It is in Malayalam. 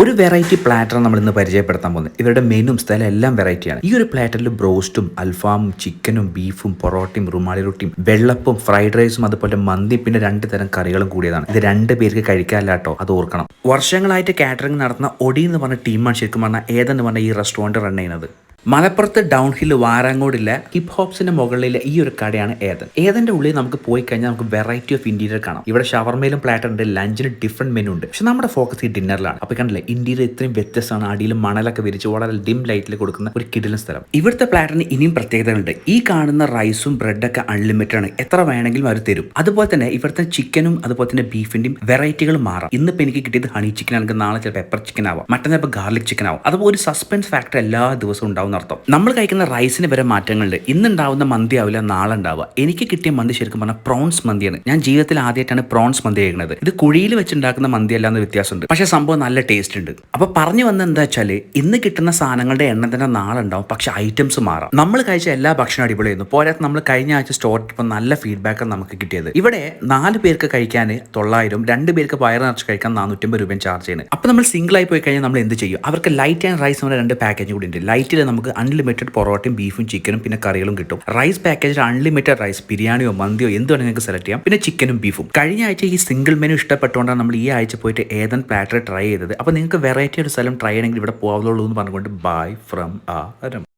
ഒരു വെറൈറ്റി പ്ലാറ്റർ നമ്മൾ ഇന്ന് പരിചയപ്പെടുത്താൻ പോകുന്നത്. ഇവരുടെ മെനും സ്ഥലം എല്ലാം വെറൈറ്റിയാണ്. ഈ ഒരു പ്ലാറ്ററിൽ ബ്രോസ്റ്റും അൽഫാമും ചിക്കനും ബീഫും പൊറോട്ടയും റുമാലി റൊട്ടിയും വെള്ളപ്പും ഫ്രൈഡ് റൈസും അതുപോലെ മന്തി പിന്നെ 2 തരം കറികളും കൂടിയതാണ്. ഇത് 2 പേർക്ക് കഴിക്കാനല്ല കേട്ടോ, അത് ഓർക്കണം. വർഷങ്ങളായിട്ട് കാറ്ററിംഗ് നടത്തുന്ന ഒടി എന്ന് പറഞ്ഞ ടീമാണ് ശരിക്കും പറഞ്ഞാൽ ഏതെന്ന് പറഞ്ഞ ഈ റെസ്റ്റോറൻറ്റ് റൺ ചെയ്യുന്നത്. മലപ്പുറത്ത് ഡൗൺ ഹിൽ വാരാങ്കോടിലെ ഹിപ്പ് ഹോപ്സിന്റെ മുകളിലെ ഈ ഒരു കടയാണ് ഏതന്റെ ഉള്ളിൽ നമുക്ക് പോയി കഴിഞ്ഞാൽ നമുക്ക് വെറൈറ്റി ഓഫ് ഇന്റീരിയർ കാണാം. ഇവിടെ ഷവർമയിലും പ്ലാറ്റർ ഉണ്ട്, ലഞ്ചിന് ഡിഫറെന്റ് മെനു ഉണ്ട്. പക്ഷെ നമ്മുടെ ഫോക്കസ് ഈ ഡിന്നറിലാണ്. അപ്പൊ കണ്ടില്ലേ, ഇന്റീരിയർ ഇത്രയും വ്യത്യസ്തമാണ്. അടിയിൽ മണലൊക്കെ വിരിച്ച് വളരെ ഡിം ലൈറ്റിൽ കൊടുക്കുന്ന ഒരു കിടിലൻ സ്ഥലം. ഇവിടുത്തെ പ്ലാറ്ററിന് ഇനിയും പ്രത്യേകതകളുണ്ട്. ഈ കാണുന്ന റൈസും ബ്രെഡൊക്കെ അൺലിമിറ്റഡ് ആണ്, എത്ര വേണമെങ്കിലും അവർ തരും. അതുപോലെ തന്നെ ഇവിടുത്തെ ചിക്കനും അതുപോലെ തന്നെ ബീഫിന്റെയും വെറൈറ്റികൾ മാറാം. ഇന്നിപ്പോൾ എനിക്ക് കിട്ടിയത് ഹണി ചിക്കൻ ആണെങ്കിൽ നാളെ ചിലപ്പോൾ പെപ്പർ ചിക്കൻ ആവാം, മറ്റന്നാൾ ഇപ്പോൾ ഗാർലിക് ചിക്കൻ ആവും. അതുപോലെ ഒരു സസ്പെൻസ് ഫാക്ടർ എല്ലാ ദിവസവും ഉണ്ടാവും അർത്ഥം. നമ്മൾ കഴിക്കുന്ന റൈസിന് വരെ മാറ്റങ്ങളുണ്ട്. ഇന്നുണ്ടാവുന്ന മന്തി ആവില്ല നാളെ ഉണ്ടാവുക. എനിക്ക് കിട്ടിയ മന്തി ശരിക്കും പറഞ്ഞാൽ പ്രോൺസ് മന്തിയാണ്. ഞാൻ ജീവിതത്തിൽ ആദ്യമായിട്ടാണ് പ്രോൺസ് മന്തി കഴിക്കുന്നത്. ഇത് കുഴിയിൽ വെച്ചുണ്ടാക്കുന്ന മന്തി അല്ലാന്ന് വ്യത്യാസമുണ്ട്, പക്ഷെ സംഭവം നല്ല ടേസ്റ്റ് ഉണ്ട്. അപ്പൊ പറഞ്ഞു വന്നത് എന്താ വെച്ചാൽ, ഇന്ന് കിട്ടുന്ന സാധനങ്ങളുടെ എണ്ണം തന്നെ നാളെ ഉണ്ടാവും, പക്ഷെ ഐറ്റംസ് മാറാം. നമ്മൾ കഴിച്ച എല്ലാ ഭക്ഷണം അടിപൊളിയായിരുന്നു. പോരാത്ത നമ്മൾ കഴിഞ്ഞ ആഴ്ച സ്റ്റോർ ഇപ്പം നല്ല ഫീഡ്ബാക്കാണ് നമുക്ക് കിട്ടിയത്. ഇവിടെ 4 പേർക്ക് കഴിക്കാൻ 900, 2 പേർക്ക് വയറ് നിറച്ച് കഴിക്കാൻ 450 രൂപയും ചാർജ് ചെയ്യുന്നത്. അപ്പൊ നമ്മൾ സിംഗിൾ ആയി പോയി കഴിഞ്ഞാൽ നമ്മൾ എന്ത് ചെയ്യും? അവർക്ക് ലൈറ്റ് ആൻഡ് റൈസ് നമ്മുടെ 2 പാക്കേജ് കൂടി ഉണ്ട്. ലൈറ്റിൽ നമുക്ക് അൺലിമിറ്റഡ് പൊറോട്ടയും ബീഫും ചിക്കനും പിന്നെ കറികളും കിട്ടും. റൈസ് പാക്കേജിൽ അൺലിമിറ്റഡ് റൈസ്, ബിരിയാണിയോ മന്തിയോ എന്ത് വേണമെങ്കിൽ നിങ്ങൾക്ക് സെലക്ട് ചെയ്യാം. പിന്നെ ചിക്കനും ബീഫും. കഴിഞ്ഞ ആഴ്ച ഈ സിംഗിൾ മെനു ഇഷ്ടപ്പെട്ടുകൊണ്ടാണ് നമ്മൾ ഈ ആഴ്ച പോയിട്ട് ഏതൻ പ്ലാറ്റർ ട്രൈ ചെയ്തത്. അപ്പോൾ നിങ്ങൾക്ക് വെറൈറ്റി ഒരു സ്ഥലം ട്രൈ ചെയ്യണമെങ്കിൽ ഇവിടെ പോകാവുള്ളൂ എന്ന് പറഞ്ഞുകൊണ്ട് ബൈ ഫ്രം aaHarem.